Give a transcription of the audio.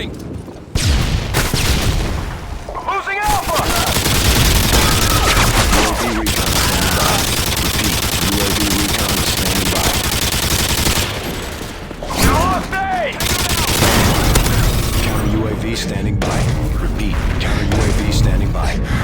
Reloading! Losing Alpha! UAV recon standing by. Repeat, UAV standing by. We lost A! Counter UAV standing by. Repeat, counter UAV standing by.